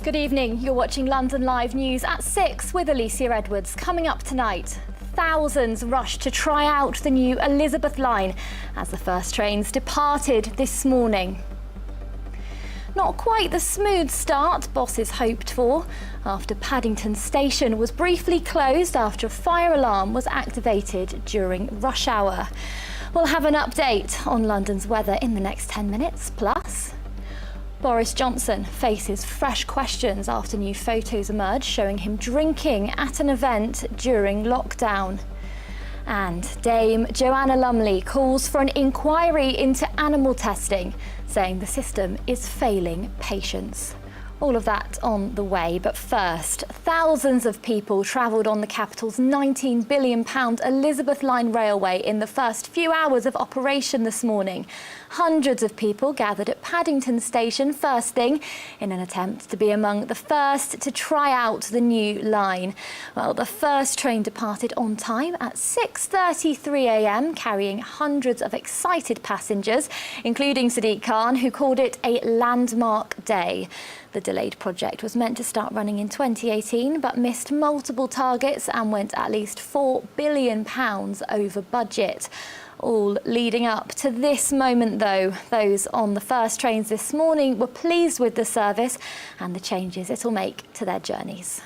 Good evening. You're watching London Live News at 6 with Alicia Edwards. Coming up tonight, thousands rushed to try out the new Elizabeth line as the first trains departed this morning. Not quite the smooth start bosses hoped for after Paddington Station was briefly closed after a fire alarm was activated during rush hour. We'll have an update on London's weather in the next 10 minutes. Plus, Boris Johnson faces fresh questions after new photos emerged showing him drinking at an event during lockdown. And Dame Joanna Lumley calls for an inquiry into animal testing, saying the system is failing patients. All of that on the way, but first, thousands of people travelled on the capital's £19 billion Elizabeth Line railway in the first few hours of operation this morning. Hundreds of people gathered at Paddington Station first thing in an attempt to be among the first to try out the new line. Well, the first train departed on time at 6:33 a.m, carrying hundreds of excited passengers, including Sadiq Khan, who called it a landmark day. The delayed project was meant to start running in 2018, but missed multiple targets and went at least £4 billion over budget. All leading up to this moment, though. Those on the first trains this morning were pleased with the service and the changes it'll make to their journees.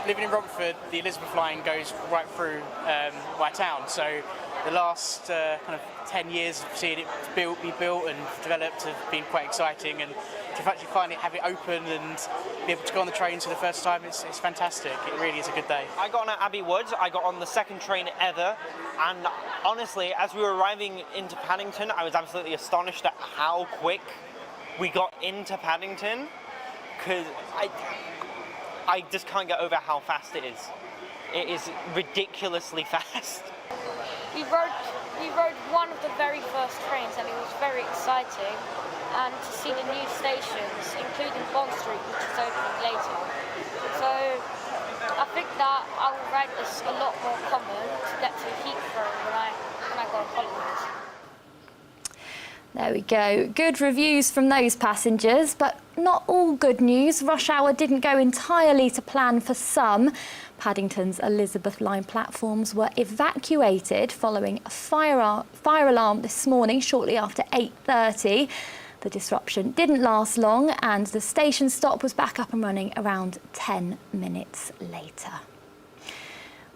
Living in Romford, the Elizabeth line goes right through my town, so the last kind of 10 years of seeing it be built and developed have been quite exciting, and to actually finally have it open and be able to go on the train for the first time, it's fantastic. It really is a good day. I got on at Abbey Wood, I got on the second train ever, and honestly, as we were arriving into Paddington, I was absolutely astonished at how quick we got into Paddington, because I just can't get over how fast it is. It is ridiculously fast. We rode one of the very first trains and it was very exciting, and to see the new stations, including Bond Street, which is opening later. So I think that I will ride this a lot more common to get to Heathrow when I go on holidays. There we go. Good reviews from those passengers, but not all good news. Rush hour didn't go entirely to plan for some. Paddington's Elizabeth line platforms were evacuated following a fire alarm this morning shortly after 8:30. The disruption didn't last long and the station stop was back up and running around 10 minutes later.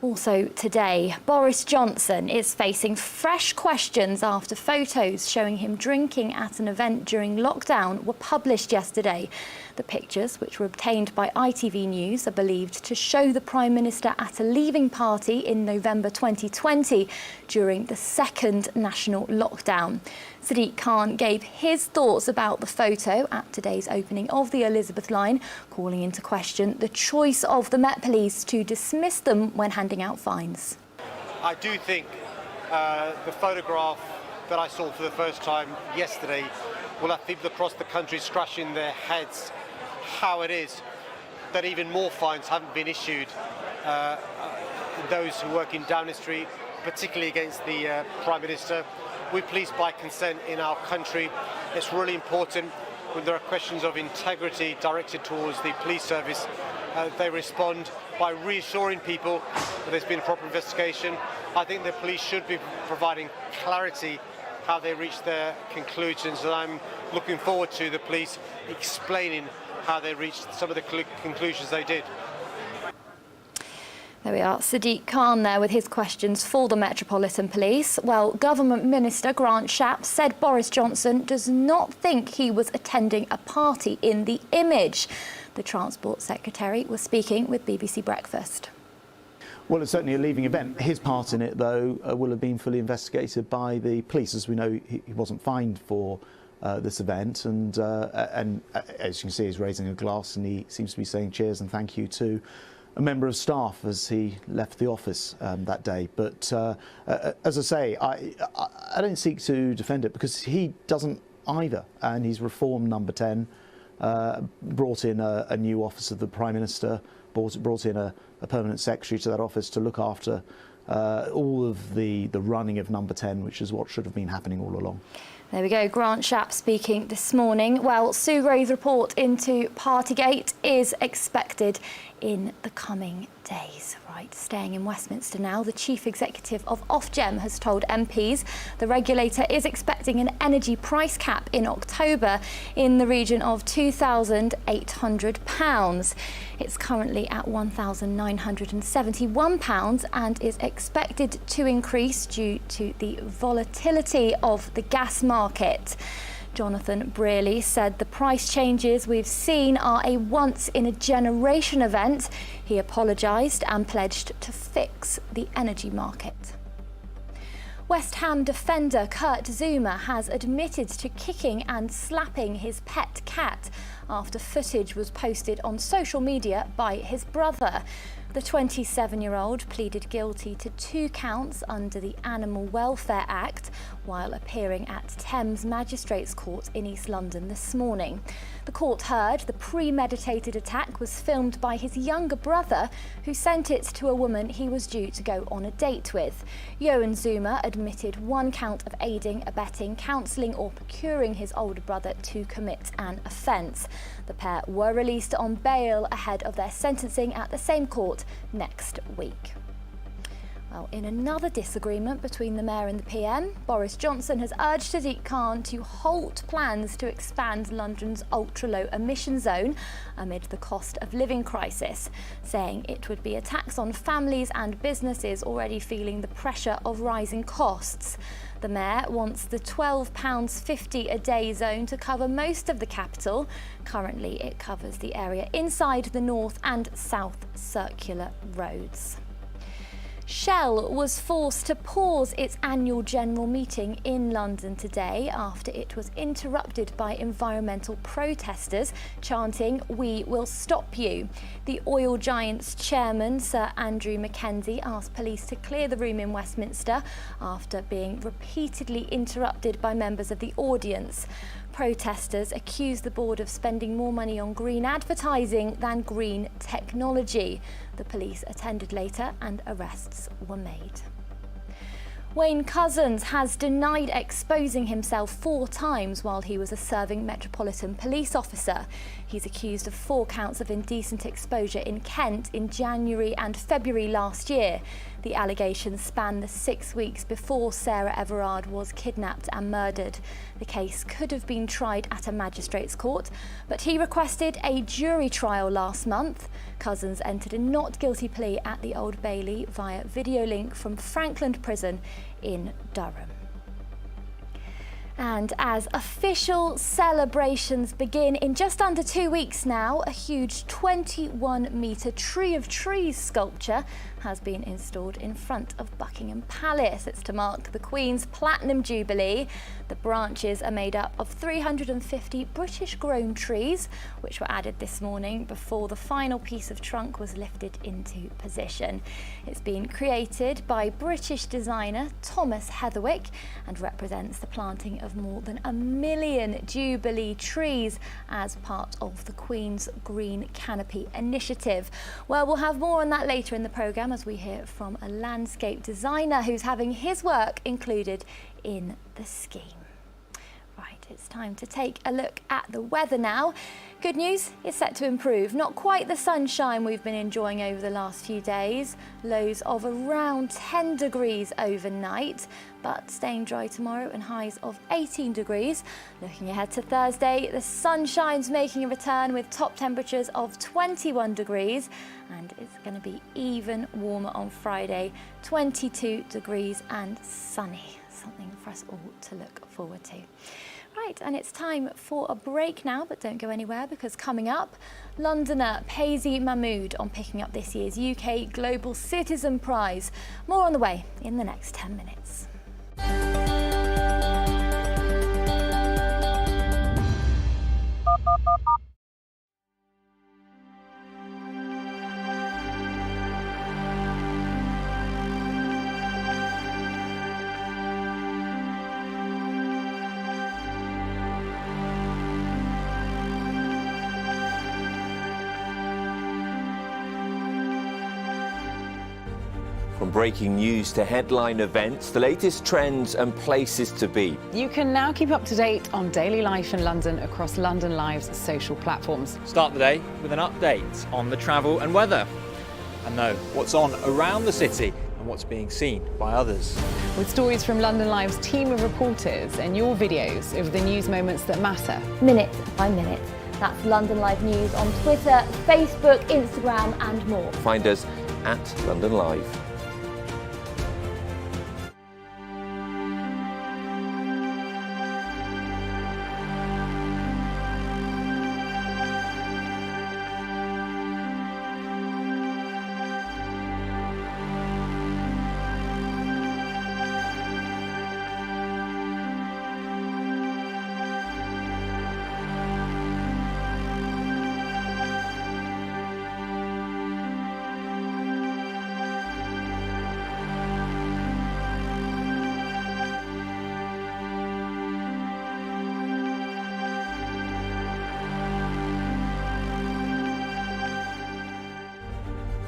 Also today, Boris Johnson is facing fresh questions after photos showing him drinking at an event during lockdown were published yesterday. The pictures, which were obtained by ITV News, are believed to show the Prime Minister at a leaving party in November 2020 during the second national lockdown. Sadiq Khan gave his thoughts about the photo at today's opening of the Elizabeth line, calling into question the choice of the Met Police to dismiss them when handing out fines. I do think the photograph that I saw for the first time yesterday will have people across the country scratching their heads how it is that even more fines haven't been issued those who work in Downing Street, particularly against the Prime Minister. We police by consent in our country. It's really important when there are questions of integrity directed towards the police service. They respond by reassuring people that there's been a proper investigation. I think the police should be providing clarity how they reach their conclusions, and I'm looking forward to the police explaining how they reached some of the conclusions they did. There we are, Sadiq Khan there with his questions for the Metropolitan Police. Well, Government Minister Grant Shapps said Boris Johnson does not think he was attending a party in the image. The Transport Secretary was speaking with BBC Breakfast. Well, it's certainly a leaving event. His part in it, though, will have been fully investigated by the police. As we know, he wasn't fined for this event, and as you can see, he's raising a glass and he seems to be saying cheers and thank you to a member of staff as he left the office that day. But as I say, I don't seek to defend it because he doesn't either, and he's reformed Number 10, brought in a new office of the Prime Minister, brought in a permanent secretary to that office to look after all of the running of Number 10, which is what should have been happening all along. There we go, Grant Shapps speaking this morning. Well, Sue Gray's report into Partygate is expected in the coming days. Right, staying in Westminster now, the Chief Executive of Ofgem has told MPs the regulator is expecting an energy price cap in October in the region of £2,800. It's currently at £1,971 and is expected to increase due to the volatility of the gas market. Jonathan Brearley said the price changes we've seen are a once-in-a-generation event. He apologised and pledged to fix the energy market. West Ham defender Kurt Zouma has admitted to kicking and slapping his pet cat after footage was posted on social media by his brother. The 27-year-old pleaded guilty to 2 counts under the Animal Welfare Act while appearing at Thames Magistrates Court in East London this morning. The court heard the premeditated attack was filmed by his younger brother, who sent it to a woman he was due to go on a date with. Joanna Zouma admitted 1 count of aiding, abetting, counselling or procuring his older brother to commit an offence. The pair were released on bail ahead of their sentencing at the same court next week. Well, in another disagreement between the Mayor and the PM, Boris Johnson has urged Sadiq Khan to halt plans to expand London's ultra-low emission zone amid the cost of living crisis, saying it would be a tax on families and businesses already feeling the pressure of rising costs. The Mayor wants the £12.50 a day zone to cover most of the capital. Currently, it covers the area inside the North and South Circular roads. Shell was forced to pause its annual general meeting in London today after it was interrupted by environmental protesters chanting, "We will stop you." The oil giant's chairman, Sir Andrew Mackenzie, asked police to clear the room in Westminster after being repeatedly interrupted by members of the audience. Protesters accused the board of spending more money on green advertising than green technology. The police attended later and arrests were made. Wayne Couzens has denied exposing himself 4 times while he was a serving Metropolitan Police officer. He's accused of 4 counts of indecent exposure in Kent in January and February last year. The allegations span the 6 weeks before Sarah Everard was kidnapped and murdered. The case could have been tried at a magistrate's court, but he requested a jury trial last month. Couzens entered a not guilty plea at the Old Bailey via video link from Frankland Prison in Durham. And as official celebrations begin in just under 2 weeks now, a huge 21-metre Tree of Trees sculpture has been installed in front of Buckingham Palace. It's to mark the Queen's Platinum Jubilee. The branches are made up of 350 British-grown trees, which were added this morning before the final piece of trunk was lifted into position. It's been created by British designer Thomas Heatherwick and represents the planting of more than 1 million Jubilee trees as part of the Queen's Green Canopy initiative. Well, we'll have more on that later in the programme as we hear from a landscape designer who's having his work included in the scheme. Right, it's time to take a look at the weather now. Good news, it's set to improve. Not quite the sunshine we've been enjoying over the last few days. Lows of around 10 degrees overnight, but staying dry tomorrow and highs of 18 degrees. Looking ahead to Thursday, the sunshine's making a return with top temperatures of 21 degrees, and it's going to be even warmer on Friday, 22 degrees and sunny. Something for us all to look forward to. Right, and it's time for a break now, but don't go anywhere because coming up, Londoner Payzee Mahmod on picking up this year's UK Global Citizen Prize. More on the way in the next 10 minutes. From From breaking news to headline events, the latest trends and places to be. You can now keep up to date on daily life in London across London Live's social platforms. Start the day with an update on the travel and weather, and know what's on around the city and what's being seen by others. With stories from London Live's team of reporters and your videos of the news moments that matter. Minute by minute. That's London Live News on Twitter, Facebook, Instagram and more. Find us at London Live.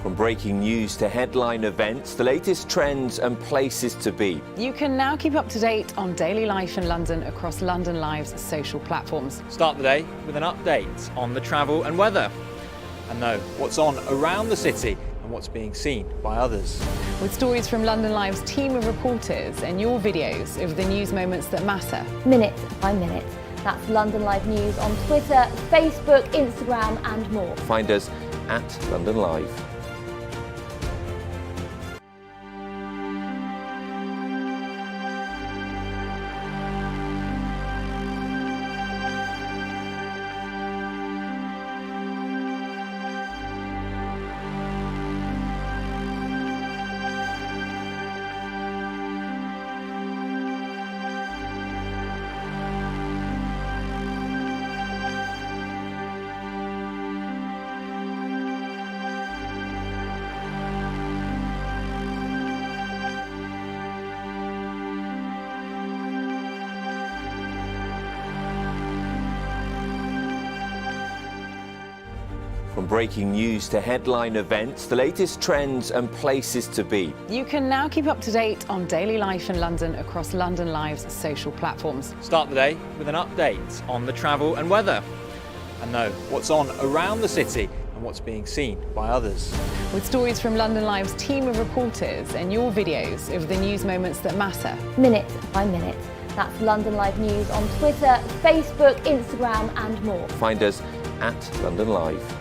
From breaking news to headline events, the latest trends and places to be. You can now keep up to date on daily life in London across London Live's social platforms. Start the day with an update on the travel and weather, and know what's on around the city and what's being seen by others. With stories from London Live's team of reporters and your videos of the news moments that matter. Minute by minute. That's London Live News on Twitter, Facebook, Instagram and more. Find us at London Live. From breaking news to headline events, the latest trends and places to be. You can now keep up to date on daily life in London across London Live's social platforms. Start the day with an update on the travel and weather, and know what's on around the city and what's being seen by others. With stories from London Live's team of reporters and your videos of the news moments that matter. Minute by minute. That's London Live News on Twitter, Facebook, Instagram and more. Find us at London Live.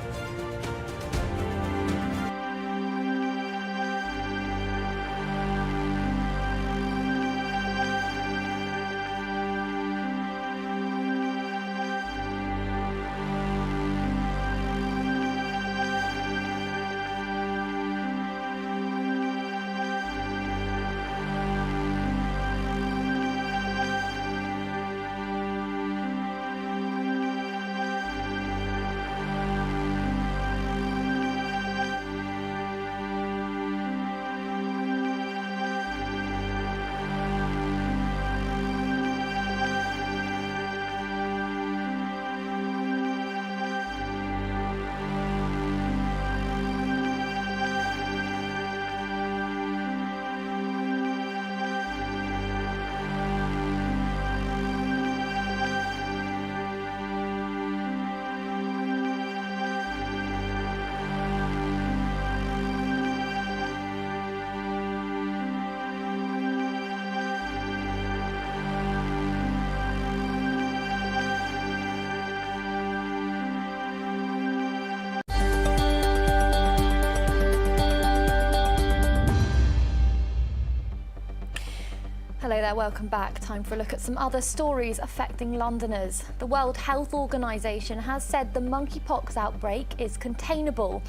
Hello there, welcome back. Time for a look at some other stories affecting Londoners. The World Health Organization has said the monkeypox outbreak is containable.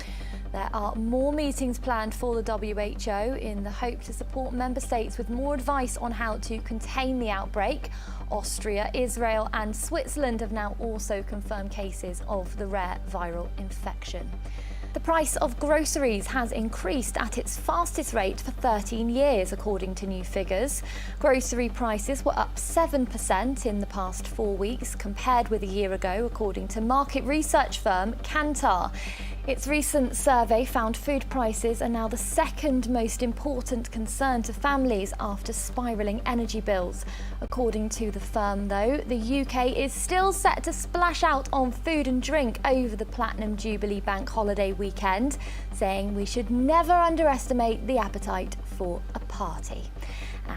There are more meetings planned for the WHO in the hope to support member states with more advice on how to contain the outbreak. Austria, Israel and Switzerland have now also confirmed cases of the rare viral infection. The price of groceries has increased at its fastest rate for 13 years, according to new figures. Grocery prices were up 7% in the past 4 weeks compared with a year ago, according to market research firm Kantar. Its recent survey found food prices are now the second most important concern to families after spiralling energy bills. According to the firm, though, the UK is still set to splash out on food and drink over the Platinum Jubilee Bank holiday weekend, saying we should never underestimate the appetite for a party.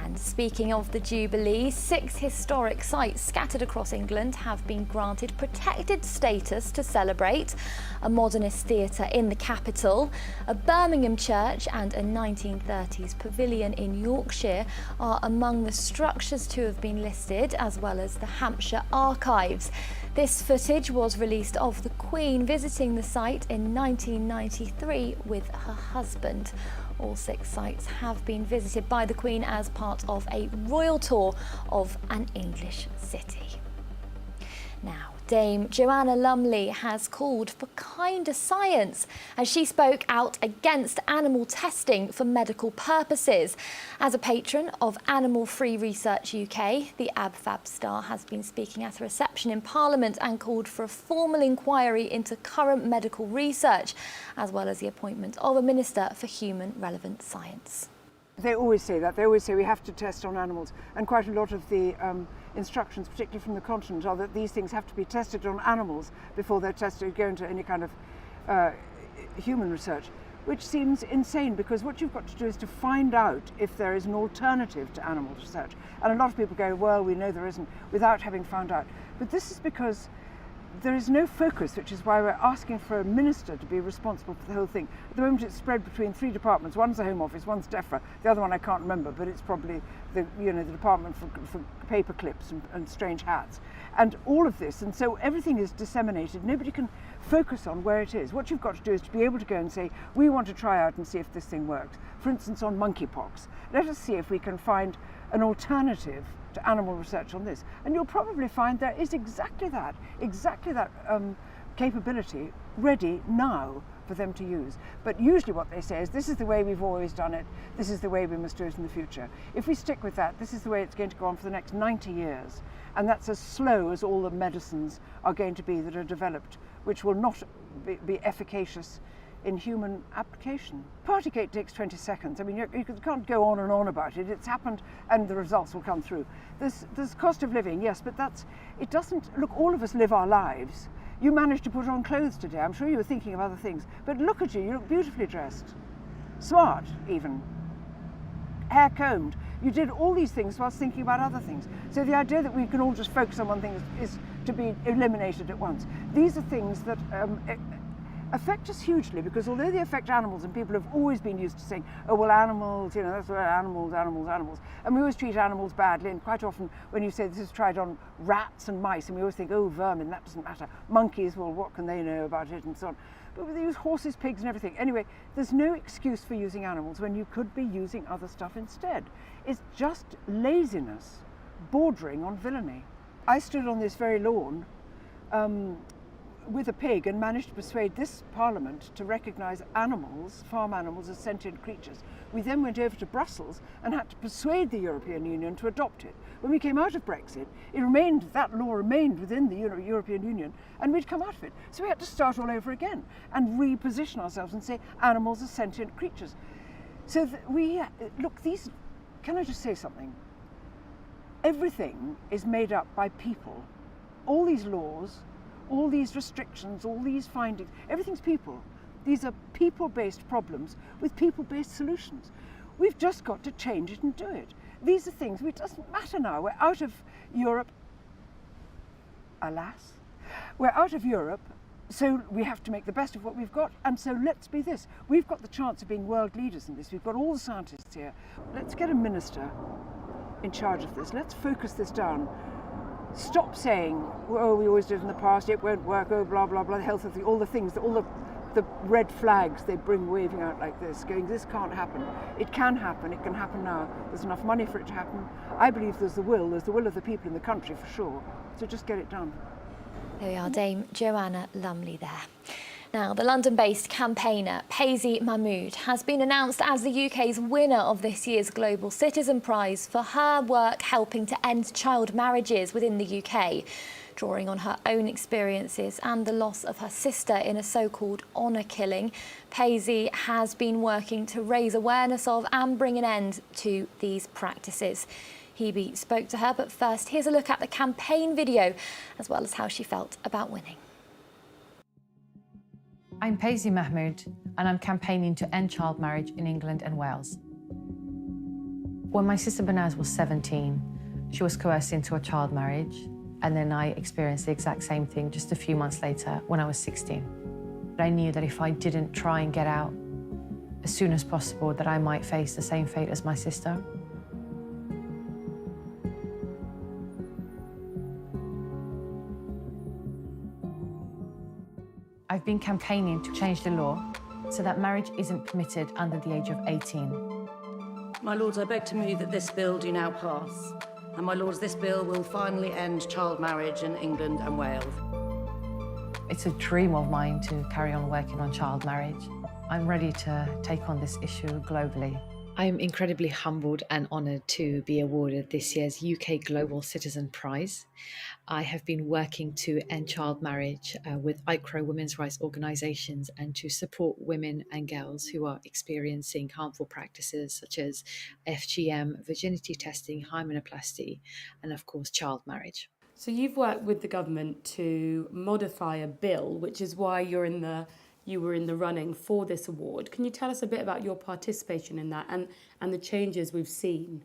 And speaking of the Jubilee, 6 historic sites scattered across England have been granted protected status to celebrate. A modernist theatre in the capital, a Birmingham church and a 1930s pavilion in Yorkshire are among the structures to have been listed, as well as the Hampshire Archives. This footage was released of the Queen visiting the site in 1993 with her husband. All 6 sites have been visited by the Queen as part of a royal tour of an English city. Now, Dame Joanna Lumley has called for kinder science as she spoke out against animal testing for medical purposes. As a patron of Animal Free Research UK, the AbFab star has been speaking at a reception in Parliament and called for a formal inquiry into current medical research, as well as the appointment of a Minister for Human Relevant Science. They always say that. They always say we have to test on animals, and quite a lot of the instructions, particularly from the continent, are that these things have to be tested on animals before they're tested, go into any kind of human research, which seems insane, because what you've got to do is to find out if there is an alternative to animal research. And a lot of people go, well, we know there isn't, without having found out. But this is because there is no focus, which is why we're asking for a minister to be responsible for the whole thing. At the moment it's spread between 3 departments. One's the Home Office, one's DEFRA, the other one I can't remember, but it's probably the department for paper clips and strange hats. And all of this, and so everything is disseminated. Nobody can focus on where it is. What you've got to do is to be able to go and say, we want to try out and see if this thing works. For instance, on monkeypox. Let us see if we can find an alternative to animal research on this, and you'll probably find there is exactly that capability ready now for them to use. But usually what they say is, this is the way we've always done it, this is the way we must do it in the future. If we stick with that, this is the way it's going to go on for the next 90 years, and that's as slow as all the medicines are going to be that are developed, which will not be efficacious in human application. Partygate takes 20 seconds. I mean, you can't go on and on about it. It's happened and the results will come through. There's cost of living, yes, but it doesn't, look, all of us live our lives. You managed to put on clothes today. I'm sure you were thinking of other things, but look at you, you look beautifully dressed. Smart, even. Hair combed. You did all these things whilst thinking about other things. So the idea that we can all just focus on one thing is to be eliminated at once. These are things that affect us hugely, because although they affect animals, and people have always been used to saying, oh well, animals, that's what animals, and we always treat animals badly, and quite often when you say this is tried on rats and mice, and we always think, oh, vermin, that doesn't matter. Monkeys, well, what can they know about it, and so on. But they use horses, pigs and everything. Anyway, there's no excuse for using animals when you could be using other stuff instead. It's just laziness bordering on villainy. I stood on this very lawn with a pig and managed to persuade this Parliament to recognise animals, farm animals, as sentient creatures. We then went over to Brussels and had to persuade the European Union to adopt it. When we came out of Brexit, that law remained within the European Union, and we'd come out of it. So we had to start all over again and reposition ourselves and say animals are sentient creatures. So can I just say something? Everything is made up by people. All these laws, all these restrictions, all these findings, everything's people. These are people-based problems with people-based solutions. We've just got to change it and do it. These are things, it doesn't matter now. We're out of Europe, alas. We're out of Europe, so we have to make the best of what we've got, and so let's be this. We've got the chance of being world leaders in this. We've got all the scientists here. Let's get a minister in charge of this. Let's focus this down. Stop saying, oh, we always did in the past, it won't work, oh, blah, blah, blah, the health of all the things, all the red flags they bring waving out like this, going, this can't happen. It can happen now. There's enough money for it to happen. I believe there's the will of the people in the country for sure. So just get it done. There we are, Dame Joanna Lumley there. Now, the London-based campaigner Payzee Mahmod has been announced as the UK's winner of this year's Global Citizen Prize for her work helping to end child marriages within the UK. Drawing on her own experiences and the loss of her sister in a so-called honour killing, Payzee has been working to raise awareness of and bring an end to these practices. Hebe spoke to her, but first here's a look at the campaign video, as well as how she felt about winning. I'm Payzee Mahmod, and I'm campaigning to end child marriage in England and Wales. When my sister Banaz was 17, she was coerced into a child marriage, and then I experienced the exact same thing just a few months later when I was 16. But I knew that if I didn't try and get out as soon as possible, that I might face the same fate as my sister. I've been campaigning to change the law so that marriage isn't permitted under the age of 18. My Lords, I beg to move that this bill do now pass. And my Lords, this bill will finally end child marriage in England and Wales. It's a dream of mine to carry on working on child marriage. I'm ready to take on this issue globally. I am incredibly humbled and honoured to be awarded this year's UK Global Citizen Prize. I have been working to end child marriage with ICRO women's rights organisations and to support women and girls who are experiencing harmful practices such as FGM, virginity testing, hymenoplasty, and of course child marriage. So you've worked with the government to modify a bill, which is why you were in the running for this award. Can you tell us a bit about your participation in that and the changes we've seen?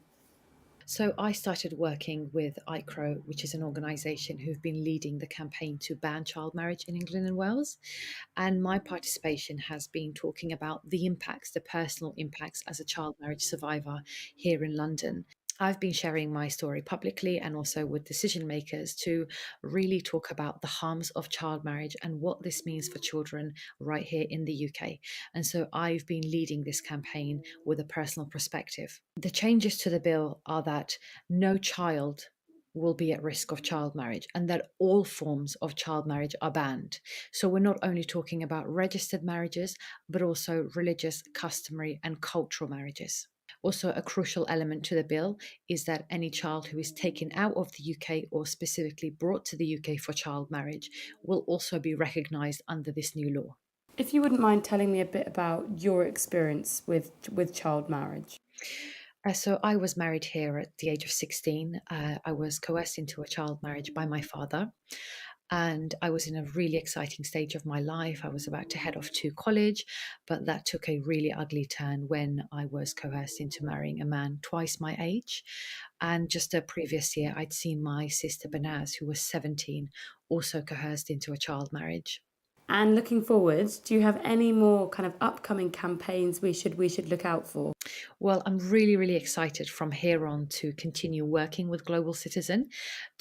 So I started working with ICRO, which is an organisation who've been leading the campaign to ban child marriage in England and Wales. And my participation has been talking about the impacts, the personal impacts as a child marriage survivor here in London. I've been sharing my story publicly and also with decision makers to really talk about the harms of child marriage and what this means for children right here in the UK. And so I've been leading this campaign with a personal perspective. The changes to the bill are that no child will be at risk of child marriage and that all forms of child marriage are banned. So we're not only talking about registered marriages, but also religious, customary and cultural marriages. Also, a crucial element to the bill is that any child who is taken out of the UK or specifically brought to the UK for child marriage will also be recognised under this new law. If you wouldn't mind telling me a bit about your experience with child marriage. So I was married here at the age of 16. I was coerced into a child marriage by my father. And I was in a really exciting stage of my life. I was about to head off to college, but that took a really ugly turn when I was coerced into marrying a man twice my age. And just the previous year, I'd seen my sister Banaz, who was 17, also coerced into a child marriage. And looking forward, do you have any more kind of upcoming campaigns we should look out for? Well, I'm really, really excited from here on to continue working with Global Citizen,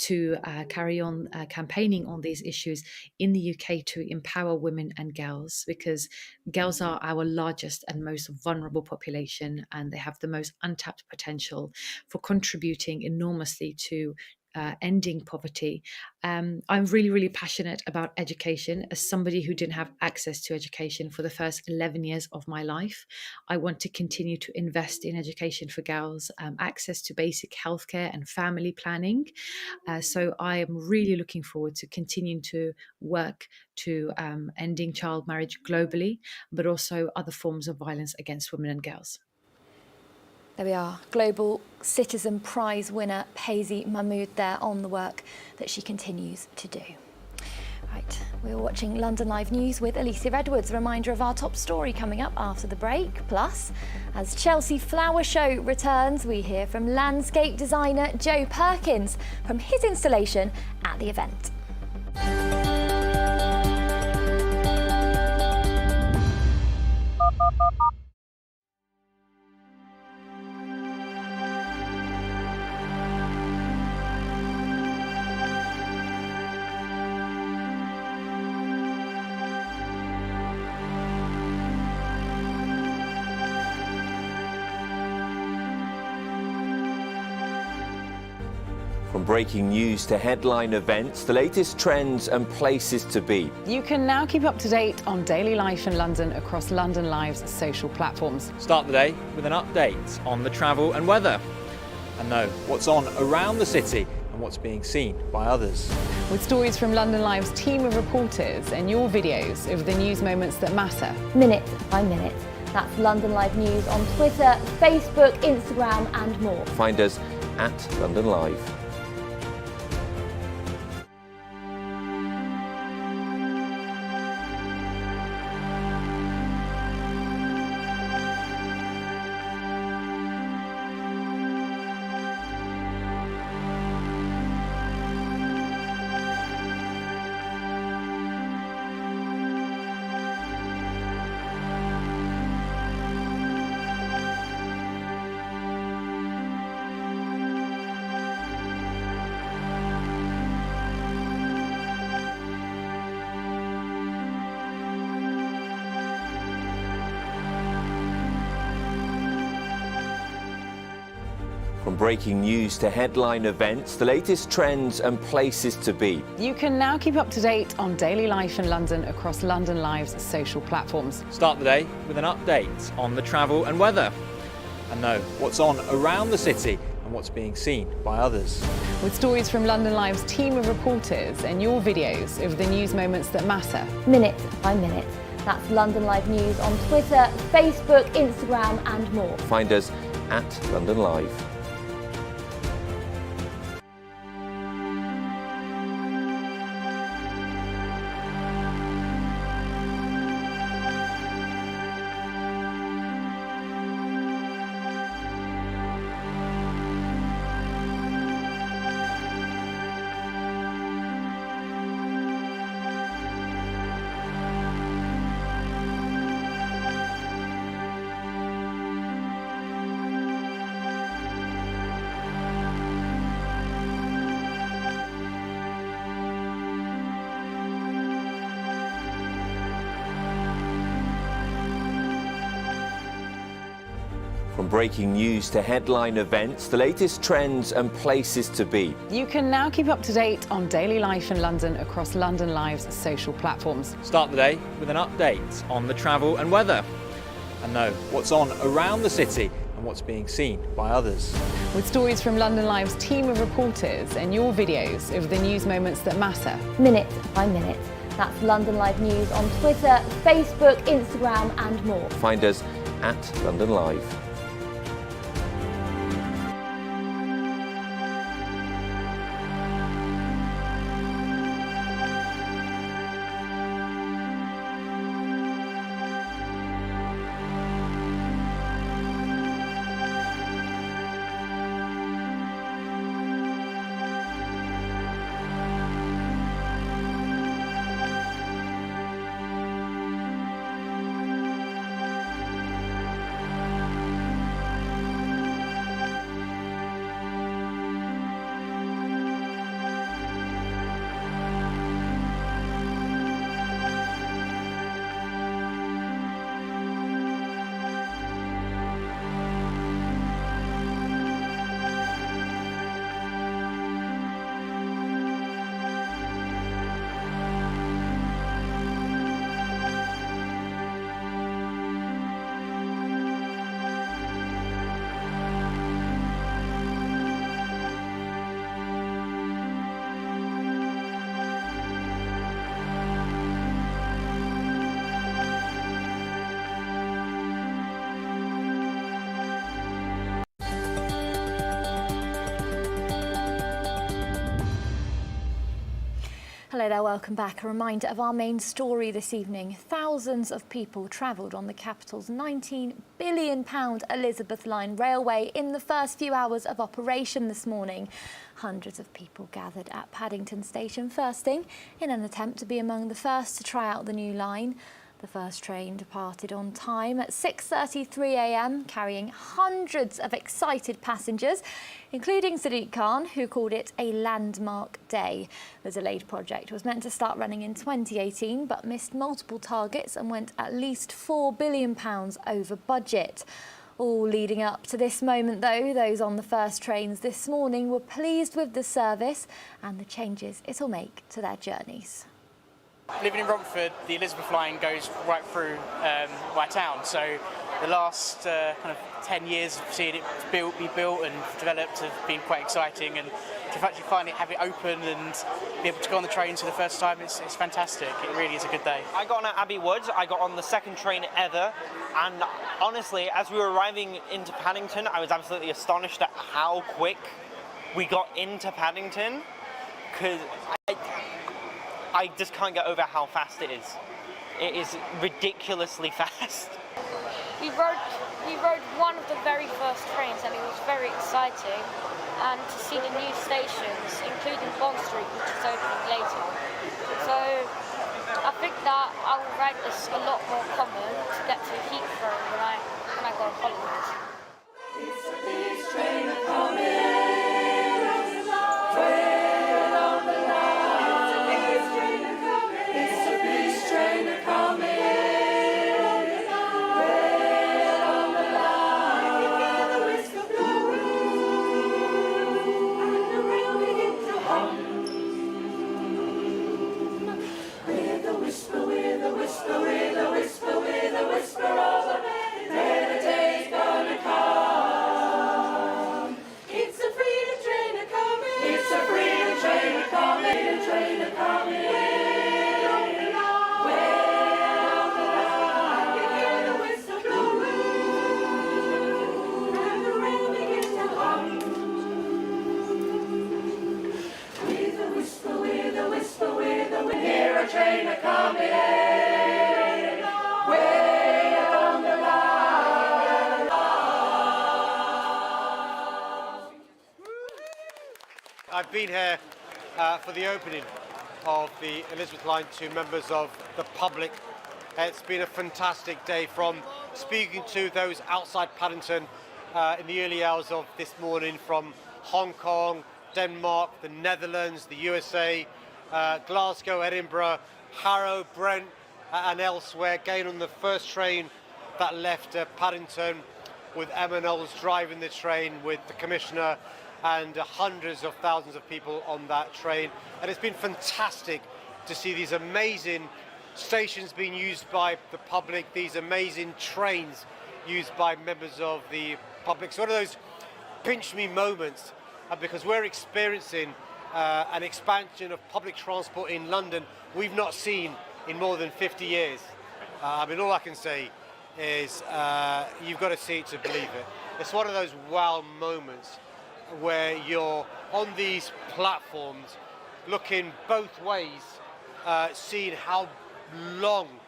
to carry on campaigning on these issues in the UK to empower women and girls, because girls are our largest and most vulnerable population, and they have the most untapped potential for contributing enormously to ending poverty. I'm really, really passionate about education. As somebody who didn't have access to education for the first 11 years of my life, I want to continue to invest in education for girls, access to basic healthcare and family planning. So I am really looking forward to continuing to work to ending child marriage globally, but also other forms of violence against women and girls. There we are, Global Citizen Prize winner Payzee Mahmod there on the work that she continues to do. Right, we're watching London Live News with Alicia Edwards. A reminder of our top story coming up after the break. Plus, as Chelsea Flower Show returns, we hear from landscape designer Joe Perkins from his installation at the event. From breaking news to headline events, the latest trends and places to be. You can now keep up to date on daily life in London across London Live's social platforms. Start the day with an update on the travel and weather, and know what's on around the city and what's being seen by others. With stories from London Live's team of reporters and your videos of the news moments that matter. Minute by minute. That's London Live News on Twitter, Facebook, Instagram and more. Find us at London Live. From breaking news to headline events, the latest trends and places to be. You can now keep up to date on daily life in London across London Live's social platforms. Start the day with an update on the travel and weather, and know what's on around the city and what's being seen by others. With stories from London Live's team of reporters and your videos of the news moments that matter. Minute by minute. That's London Live News on Twitter, Facebook, Instagram and more. Find us at London Live. From breaking news to headline events, the latest trends and places to be. You can now keep up to date on daily life in London across London Live's social platforms. Start the day with an update on the travel and weather, and know what's on around the city and what's being seen by others. With stories from London Live's team of reporters and your videos of the news moments that matter. Minute by minute. That's London Live News on Twitter, Facebook, Instagram and more. Find us at London Live. Hello there, welcome back. A reminder of our main story this evening. Thousands of people travelled on the capital's £19 billion Elizabeth Line railway in the first few hours of operation this morning. Hundreds of people gathered at Paddington Station first thing in an attempt to be among the first to try out the new line. The first train departed on time at 6:33 a.m, carrying hundreds of excited passengers, including Sadiq Khan, who called it a landmark day. The delayed project was meant to start running in 2018, but missed multiple targets and went at least £4 billion over budget. All leading up to this moment, though, those on the first trains this morning were pleased with the service and the changes it'll make to their journeys. Living in Romford, the Elizabeth line goes right through my town, so the last kind of 10 years of seeing it be built and developed have been quite exciting, and to actually finally have it open and be able to go on the trains for the first time, it's fantastic. It really is a good day. I got on at Abbey Wood, I got on the second train ever, and honestly, as we were arriving into Paddington, I was absolutely astonished at how quick we got into Paddington, because I just can't get over how fast it is. It is ridiculously fast. We rode one of the very first trains, and it was very exciting. And to see the new stations, including Bond Street, which is opening later. So I think that I will ride this a lot more common to get to Heathrow when I go on holidays. It's a big train coming. I've been here for the opening of the Elizabeth line to members of the public. It's been a fantastic day, from speaking to those outside Paddington in the early hours of this morning, from Hong Kong, Denmark, the Netherlands, the USA, Glasgow, Edinburgh, Harrow, Brent and elsewhere, getting on the first train that left Paddington, with Emma Knowles driving the train with the Commissioner and hundreds of thousands of people on that train. And it's been fantastic to see these amazing stations being used by the public, these amazing trains used by members of the public. So one of those pinch me moments, because we're experiencing an expansion of public transport in London we've not seen in more than 50 years. I mean, all I can say is you've got to see it to believe it. It's one of those wow moments where you're on these platforms looking both ways, seeing how long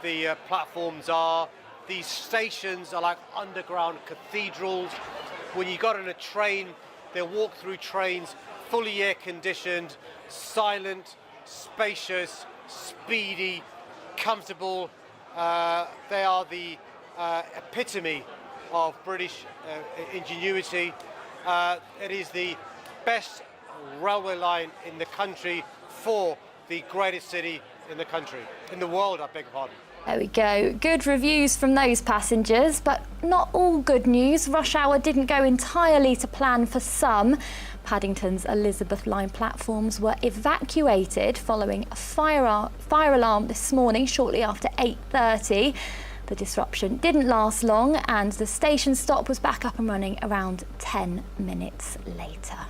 the platforms are. These stations are like underground cathedrals. When you got on a train, they'll walk through trains, fully air conditioned, silent, spacious, speedy, comfortable. They are the epitome of British ingenuity. It is the best railway line in the country for the greatest city in the country, in the world, I beg your pardon. There we go. Good reviews from those passengers, but not all good news. Rush hour didn't go entirely to plan for some. Paddington's Elizabeth line platforms were evacuated following a fire alarm this morning shortly after 8:30. The disruption didn't last long, and the station stop was back up and running around 10 minutes later.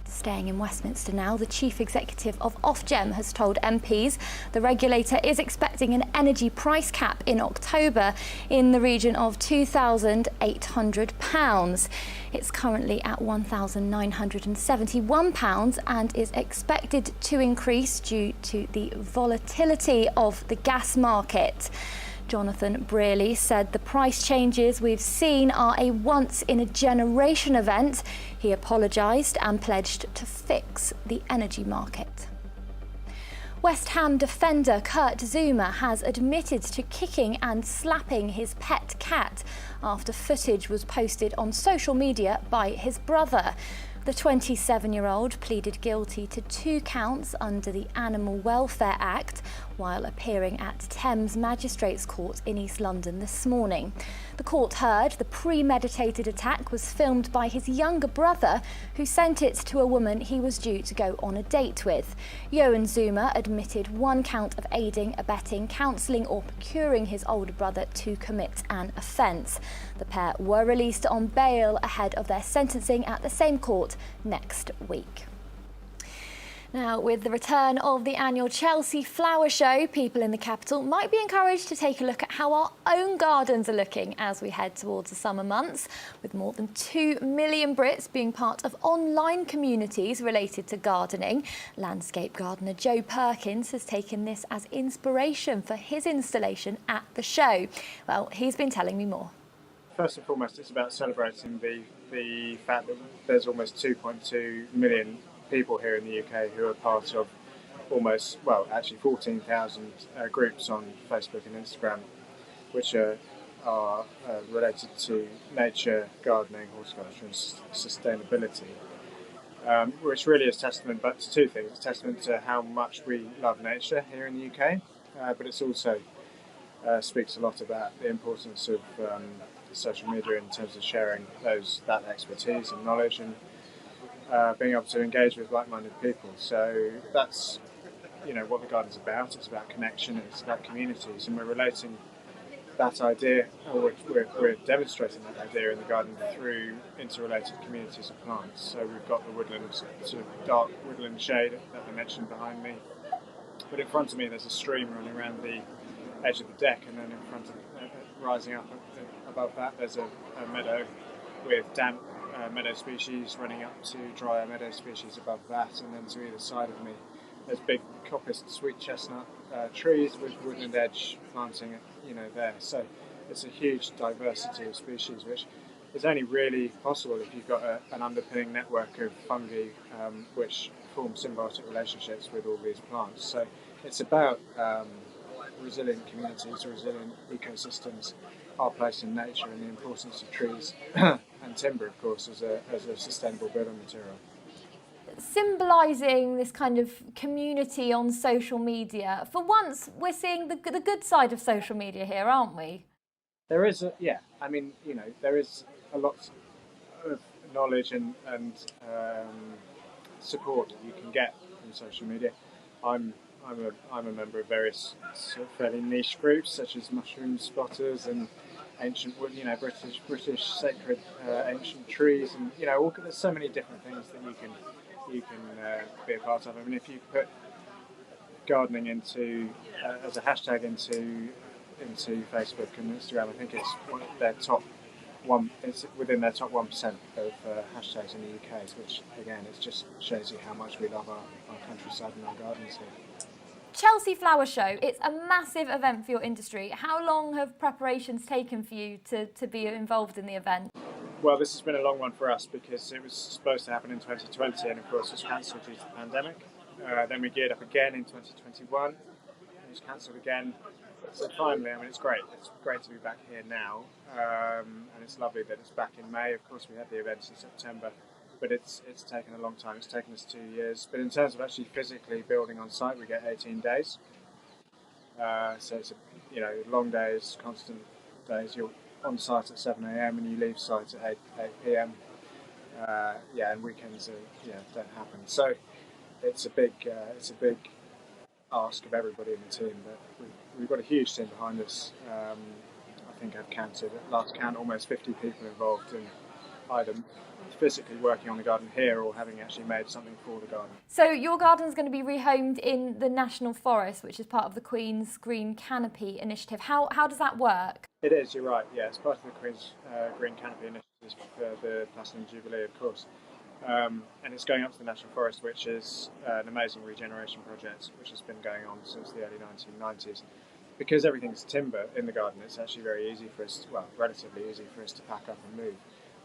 Staying in Westminster now, the chief executive of Ofgem has told MPs the regulator is expecting an energy price cap in October in the region of £2,800. It's currently at £1,971 and is expected to increase due to the volatility of the gas market. Jonathan Brearley said the price changes we've seen are a once-in-a-generation event. He apologised and pledged to fix the energy market. West Ham defender Kurt Zouma has admitted to kicking and slapping his pet cat after footage was posted on social media by his brother. The 27-year-old pleaded guilty to 2 counts under the Animal Welfare Act while appearing at Thames Magistrates Court in East London this morning. The court heard the premeditated attack was filmed by his younger brother, who sent it to a woman he was due to go on a date with. Joanna Zuma admitted 1 count of aiding, abetting, counselling or procuring his older brother to commit an offence. The pair were released on bail ahead of their sentencing at the same court next week. Now, with the return of the annual Chelsea Flower Show, people in the capital might be encouraged to take a look at how our own gardens are looking as we head towards the summer months, with more than 2 million Brits being part of online communities related to gardening. Landscape gardener Joe Perkins has taken this as inspiration for his installation at the show. Well, he's been telling me more. First and foremost, it's about celebrating the fact that there's almost 2.2 million people here in the UK who are part of almost, well, actually 14,000 groups on Facebook and Instagram, which are related to nature, gardening, horticulture and sustainability, which really is testament but to 2 things. It's testament to how much we love nature here in the UK, but it's also speaks a lot about the importance of social media in terms of sharing that expertise and knowledge and being able to engage with like-minded people. So that's what the garden's about. It's about connection, it's about communities, and we're relating that idea, or we're demonstrating that idea in the garden through interrelated communities of plants. So we've got the woodland, sort of dark woodland shade that I mentioned behind me, but in front of me there's a stream running around the edge of the deck, and then in front of rising up above that there's a meadow with damp meadow species running up to drier meadow species above that, and then to either side of me there's big coppiced sweet chestnut trees with woodland edge planting there. So it's a huge diversity of species, which is only really possible if you've got an underpinning network of fungi which form symbiotic relationships with all these plants. So it's about resilient communities, resilient ecosystems, our place in nature, and the importance of trees and timber, of course, as a sustainable building material. Symbolising this kind of community on social media. For once, we're seeing the good side of social media here, aren't we? There is, there is a lot of knowledge and support that you can get from social media. I'm a member of various sort of fairly niche groups, such as mushroom spotters and ancient wood, British sacred ancient trees, and there's so many different things that you can be a part of. I mean, if you put gardening into as a hashtag into Facebook and Instagram, I think it's their top one. It's within their top 1% of hashtags in the UK, which again, it just shows you how much we love our countryside and our gardens here. Chelsea Flower Show, it's a massive event for your industry. How long have preparations taken for you to be involved in the event? Well, this has been a long one for us because it was supposed to happen in 2020 and of course was cancelled due to the pandemic. Then we geared up again in 2021, it was cancelled again. So finally, it's great. It's great to be back here now, and it's lovely that it's back in May. Of course, we had the events in September, but it's taken a long time. It's taken us 2 years. But in terms of actually physically building on site, we get 18 days. So it's long days, constant days. You're on site at 7 a.m. and you leave site at 8 p.m. And weekends don't happen. So it's a big ask of everybody in the team. But we've got a huge team behind us. I think I've counted at last count almost 50 people involved in either physically working on the garden here or having actually made something for the garden. So your garden's going to be rehomed in the National Forest, which is part of the Queen's Green Canopy initiative. How does that work? It is, you're right, yeah. It's part of the Queen's Green Canopy initiative for the Platinum Jubilee, of course. And it's going up to the National Forest, which is an amazing regeneration project which has been going on since the early 1990s. Because everything's timber in the garden, it's actually very easy for us, relatively easy for us to pack up and move.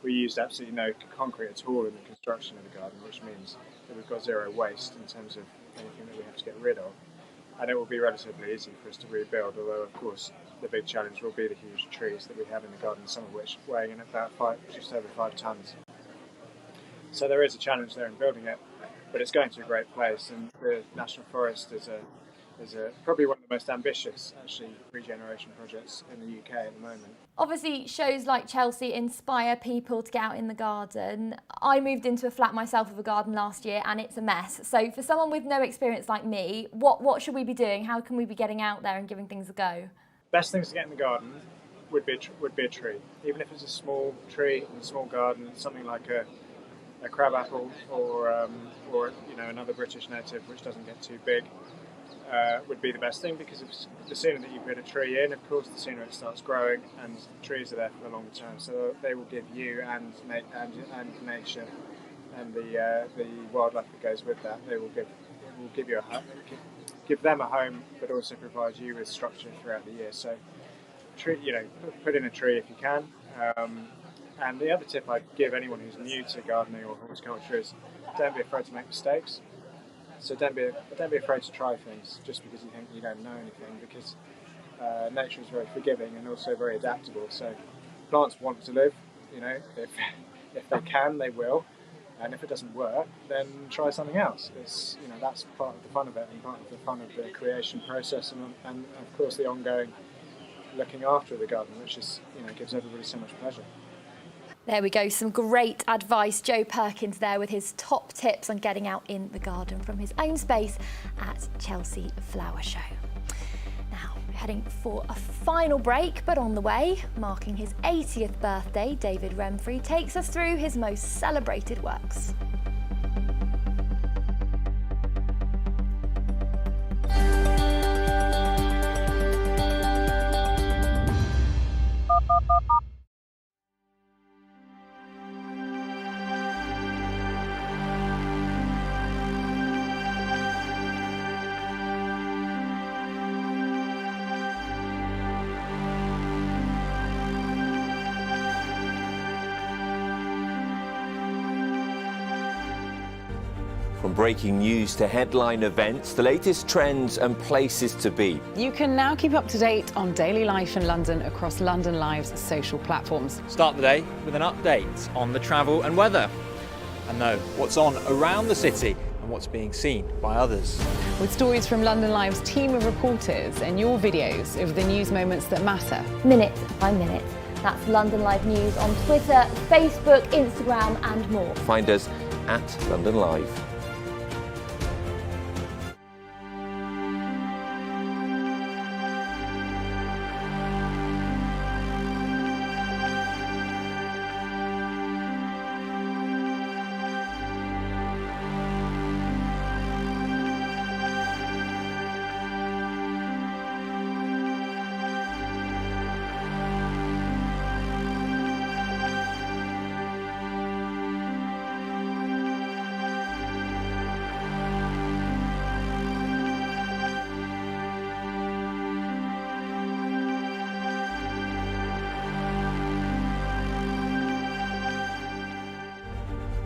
We used absolutely no concrete at all in the construction of the garden, which means that we've got zero waste in terms of anything that we have to get rid of. And it will be relatively easy for us to rebuild, although of course the big challenge will be the huge trees that we have in the garden, some of which weighing in about just over 5 tonnes. So there is a challenge there in building it, but it's going to a great place. And the National Forest is probably one of the most ambitious, actually, regeneration projects in the UK at the moment. Obviously, shows like Chelsea inspire people to get out in the garden. I moved into a flat myself with a garden last year and it's a mess. So for someone with no experience like me, what should we be doing? How can we be getting out there and giving things a go? Best things to get in the garden would be a tree. Even if it's a small tree in a small garden, something like a crabapple or another British native which doesn't get too big. Would be the best thing, because the sooner that you put a tree in, of course, the sooner it starts growing, and trees are there for the long term. So they will give you and nature and the wildlife that goes with that. It will give you give them a home, but also provide you with structure throughout the year. So, put in a tree if you can. And the other tip I'd give anyone who's new to gardening or horticulture is don't be afraid to make mistakes. So don't be afraid to try things just because you think you don't know anything, because nature is very forgiving and also very adaptable. So plants want to live, if they can, they will. And if it doesn't work, then try something else. It's, that's part of the fun of it, and part of the fun of the creation process, and of course the ongoing looking after the garden, which is, gives everybody so much pleasure. There we go, some great advice. Joe Perkins there with his top tips on getting out in the garden from his own space at Chelsea Flower Show. Now, we're heading for a final break, but on the way, marking his 80th birthday, David Remfry takes us through his most celebrated works. From breaking news to headline events, the latest trends and places to be. You can now keep up to date on daily life in London across London Live's social platforms. Start the day with an update on the travel and weather, and know what's on around the city and what's being seen by others. With stories from London Live's team of reporters and your videos of the news moments that matter. Minute by minute. That's London Live News on Twitter, Facebook, Instagram and more. Find us at London Live.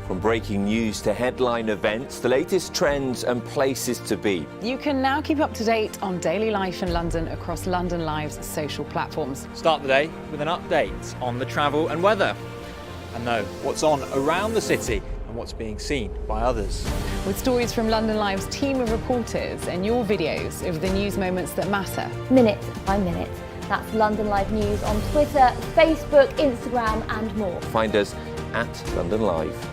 From breaking news to headline events, the latest trends and places to be. You can now keep up to date on daily life in London across London Live's social platforms. Start the day with an update on the travel and weather, and know what's on around the city and what's being seen by others. With stories from London Live's team of reporters and your videos of the news moments that matter. Minute by minute. That's London Live News on Twitter, Facebook, Instagram and more. Find us at London Live.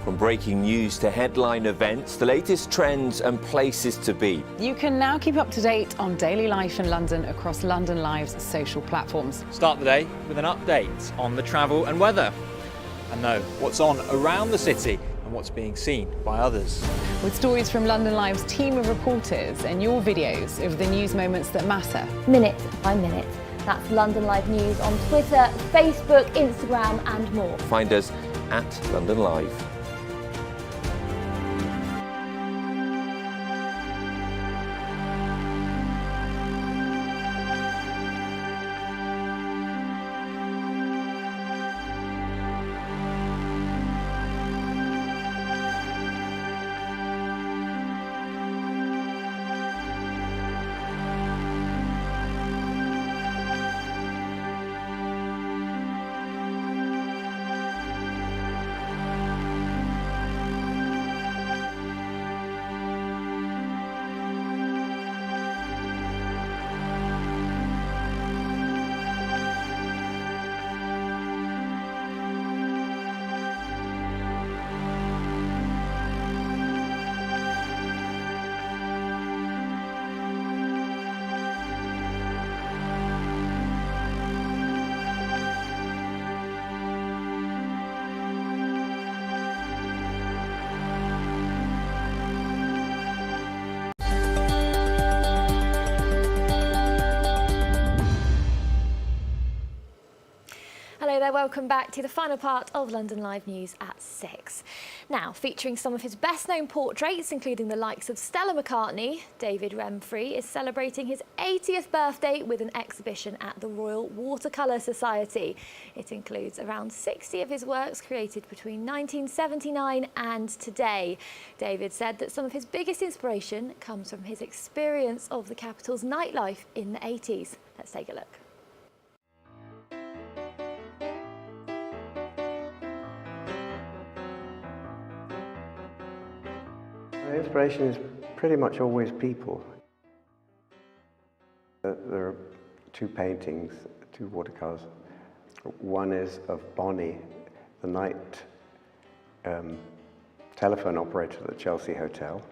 From breaking news to headline events, the latest trends and places to be. You can now keep up to date on daily life in London across London Live's social platforms. Start the day with an update on the travel and weather, and know what's on around the city and and what's being seen by others. With stories from London Live's team of reporters and your videos of the news moments that matter. Minute by minute. That's London Live News on Twitter, Facebook, Instagram and more. Find us at London Live. Hello there, welcome back to the final part of London Live News at 6. Now, featuring some of his best-known portraits, including the likes of Stella McCartney, David Remfry is celebrating his 80th birthday with an exhibition at the Royal Watercolour Society. It includes around 60 of his works created between 1979 and today. David said that some of his biggest inspiration comes from his experience of the capital's nightlife in the 80s. Let's take a look. The inspiration is pretty much always people. There are two paintings, two watercolours. One is of Bonnie, the night telephone operator at the Chelsea Hotel,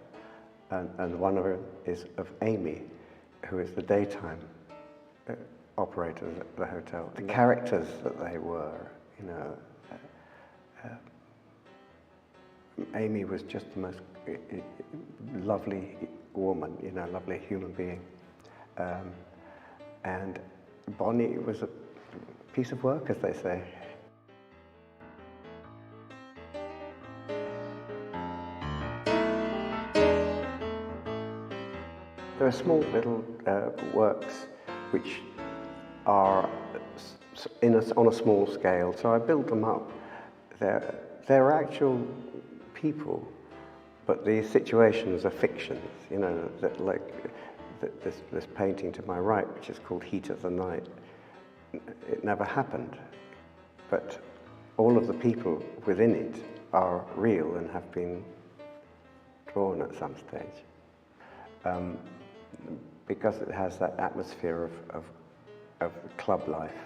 and one of her is of Amy, who is the daytime operator at the hotel. The characters that they were, you know, Amy was just the most lovely woman, you know, lovely human being. And Bonnie was a piece of work, as they say. There are small little works which are on a small scale, so I build them up. They're actual people, but the situations are fictions, you know, that like this painting to my right, which is called Heat of the Night. It never happened, but all of the people within it are real and have been drawn at some stage. Because it has that atmosphere of club life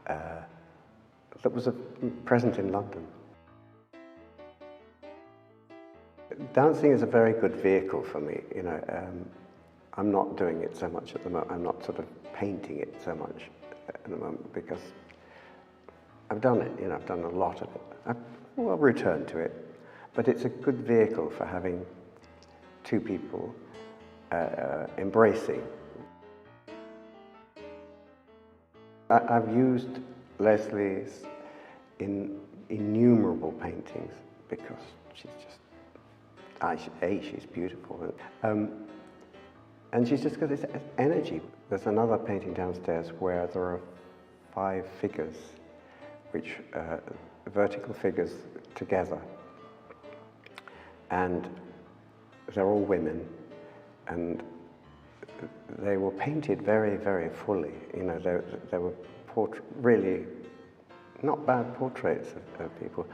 that was present in London. Dancing is a very good vehicle for me, you know. I'm not doing it so much at the moment. I'm not sort of painting it so much at the moment because I've done it, you know, I've done a lot of it. I'll return to it, but it's a good vehicle for having two people embracing. I've used Leslie's in innumerable paintings because she's just, she's beautiful. And she's just got this energy. There's another painting downstairs where there are 5 figures, which vertical figures together. And they're all women. And they were painted very, very fully. You know, they were really not bad portraits of people.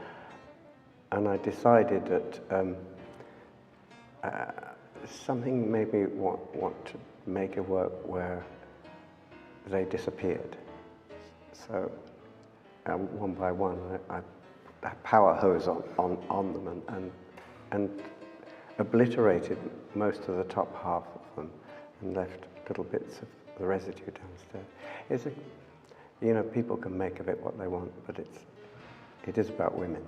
And I decided that something made me want to make a work where they disappeared. So one by one, I power hose on them and obliterated most of the top half of them and left little bits of the residue downstairs. You know, people can make of it what they want, but it is about women.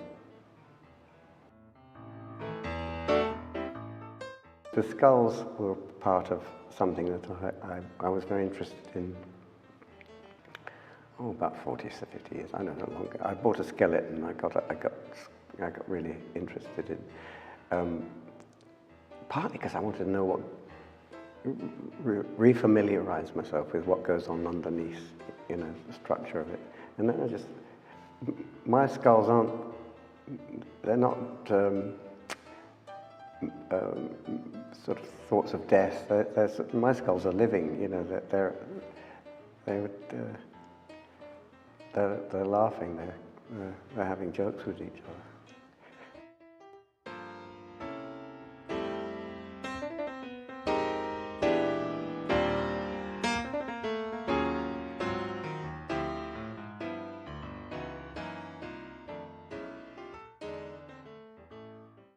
The skulls were part of something that I was very interested in. About 40 to 50 years, I don't know longer. I bought a skeleton. I got really interested in, partly because I wanted to know what, refamiliarize myself with what goes on underneath, the structure of it. And then my skulls they're not sort of thoughts of death. My skulls are living, they're laughing, they're having jokes with each other.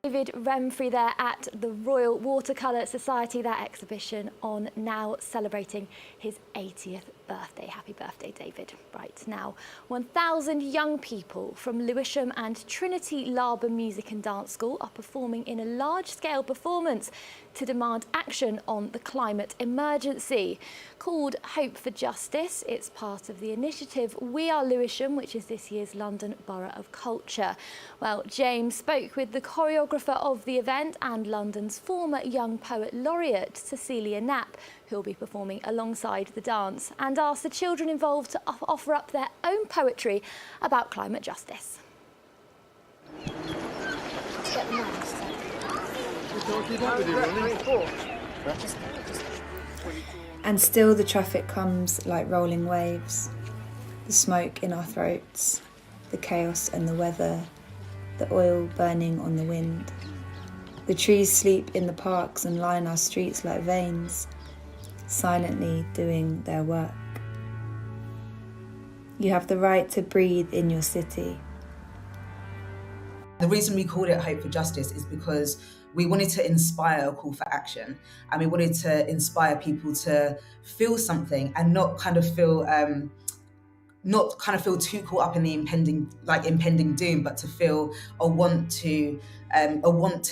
David Remfrey there at the Royal Watercolour Society, that exhibition on now celebrating his 80th birthday. Happy birthday, David. Right now, 1,000 young people from Lewisham and Trinity Labour Music and Dance School are performing in a large-scale performance to demand action on the climate emergency. Called Hope for Justice, it's part of the initiative We Are Lewisham, which is this year's London Borough of Culture. Well, James spoke with the choreographer of the event and London's former Young Poet Laureate, Cecilia Knapp, who'll be performing alongside the dance, and asked the children involved to offer up their own poetry about climate justice. And still the traffic comes like rolling waves, the smoke in our throats, the chaos and the weather, the oil burning on the wind. The trees sleep in the parks and line our streets like veins, silently doing their work. You have the right to breathe in your city. The reason we called it Hope for Justice is because we wanted to inspire a call for action, and we wanted to inspire people to feel something and not kind of feel too caught up in the impending doom, but to feel a want to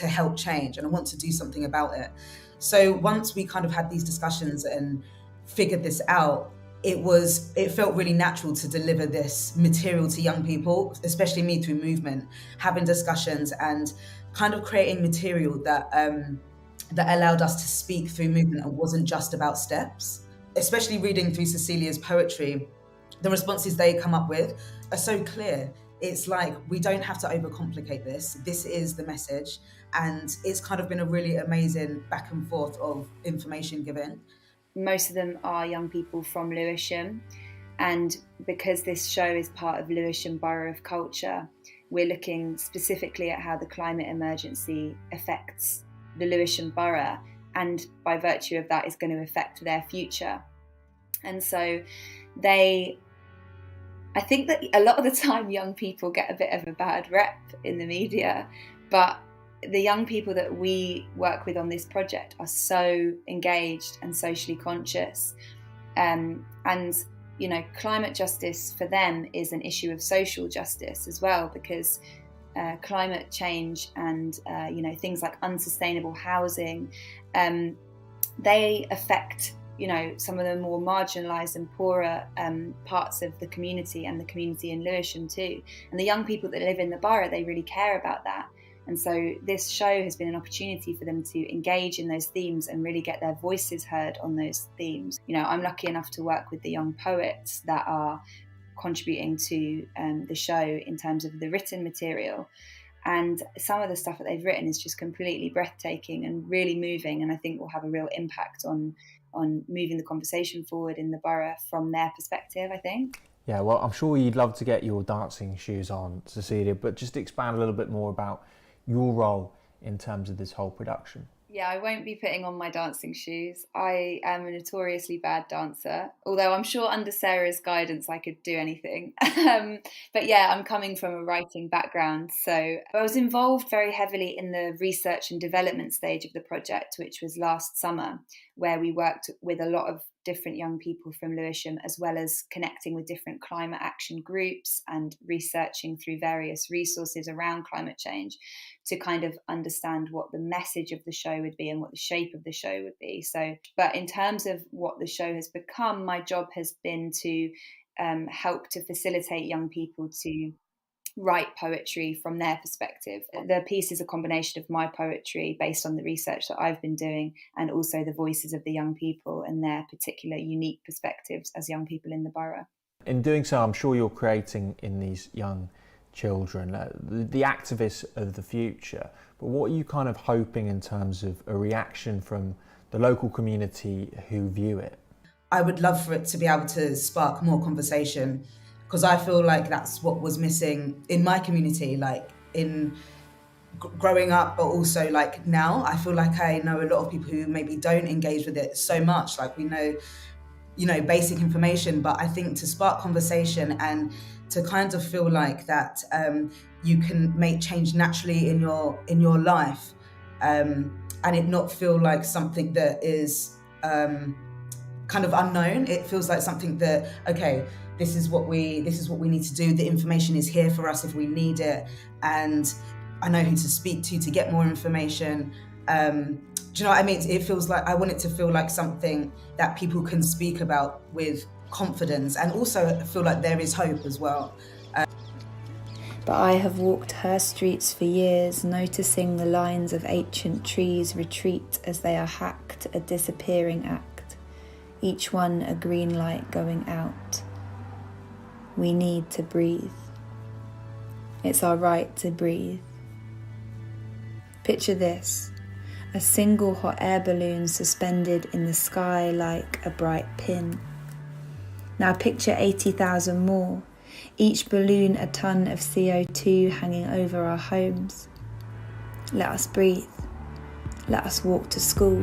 help change and a want to do something about it. So once we kind of had these discussions and figured this out, it felt really natural to deliver this material to young people, especially me through movement, having discussions and kind of creating material that allowed us to speak through movement and wasn't just about steps. Especially reading through Cecilia's poetry, the responses they come up with are so clear. It's like, we don't have to overcomplicate this. This is the message. And it's kind of been a really amazing back and forth of information given. Most of them are young people from Lewisham, and because this show is part of Lewisham Borough of Culture, we're looking specifically at how the climate emergency affects the Lewisham Borough, and by virtue of that is going to affect their future. And so I think that a lot of the time young people get a bit of a bad rep in the media, but the young people that we work with on this project are so engaged and socially conscious. And, climate justice for them is an issue of social justice as well, because climate change and, things like unsustainable housing, they affect, some of the more marginalised and poorer parts of the community, and the community in Lewisham too. And the young people that live in the borough, they really care about that. And so this show has been an opportunity for them to engage in those themes and really get their voices heard on those themes. I'm lucky enough to work with the young poets that are contributing to the show in terms of the written material. And some of the stuff that they've written is just completely breathtaking and really moving, and I think will have a real impact on moving the conversation forward in the borough from their perspective, I think. Yeah, well, I'm sure you'd love to get your dancing shoes on, Cecilia, but just expand a little bit more about your role in terms of this whole production. Yeah, I won't be putting on my dancing shoes. I am a notoriously bad dancer, although I'm sure under Sarah's guidance I could do anything. But yeah, I'm coming from a writing background, so I was involved very heavily in the research and development stage of the project, which was last summer, where we worked with a lot of different young people from Lewisham, as well as connecting with different climate action groups and researching through various resources around climate change to kind of understand what the message of the show would be and what the shape of the show would be. So, but in terms of what the show has become, my job has been to help to facilitate young people to write poetry from their perspective. The piece is a combination of my poetry based on the research that I've been doing, and also the voices of the young people and their particular unique perspectives as young people in the borough. In doing so, I'm sure you're creating in these young children the activists of the future, but what are you kind of hoping in terms of a reaction from the local community who view it? I would love for it to be able to spark more conversation, because I feel like that's what was missing in my community, like in growing up, but also like now. I feel like I know a lot of people who maybe don't engage with it so much. Like we know, basic information, but I think to spark conversation and to kind of feel like that you can make change naturally in your life, and it not feel like something that is kind of unknown. It feels like something that, okay, this is what we need to do. The information is here for us if we need it, and I know who to speak to get more information. Do you know what I mean? It feels like I want it to feel like something that people can speak about with confidence, and also feel like there is hope as well. But I have walked her streets for years, noticing the lines of ancient trees retreat as they are hacked, a disappearing act, each one a green light going out. We need to breathe. It's our right to breathe. Picture this, a single hot air balloon suspended in the sky like a bright pin. Now picture 80,000 more, each balloon a ton of CO2 hanging over our homes. Let us breathe. Let us walk to school.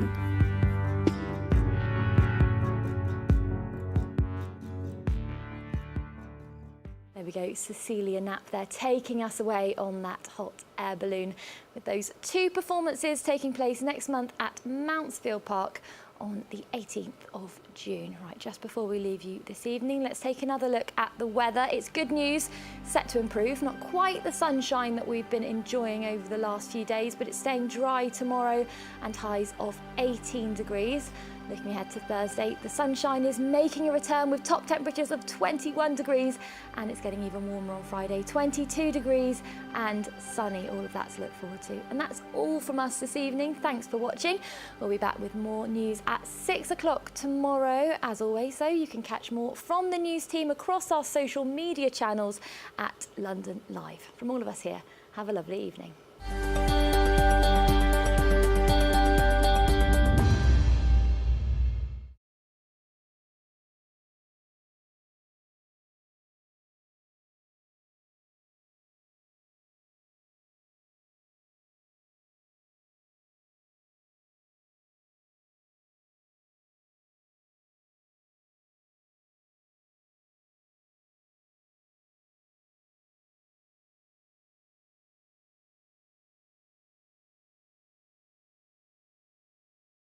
There we go, Cecilia Knapp there, taking us away on that hot air balloon, with those two performances taking place next month at Mountsfield Park on the 18th of June. Right, just before we leave you this evening, let's take another look at the weather. It's good news, set to improve. Not quite the sunshine that we've been enjoying over the last few days, but it's staying dry tomorrow and highs of 18 degrees. Looking ahead to Thursday, the sunshine is making a return with top temperatures of 21 degrees, and it's getting even warmer on Friday, 22 degrees and sunny. All of that to look forward to. And that's all from us this evening. Thanks for watching. We'll be back with more news at 6 o'clock tomorrow. As always, though, you can catch more from the news team across our social media channels at London Live. From all of us here, have a lovely evening.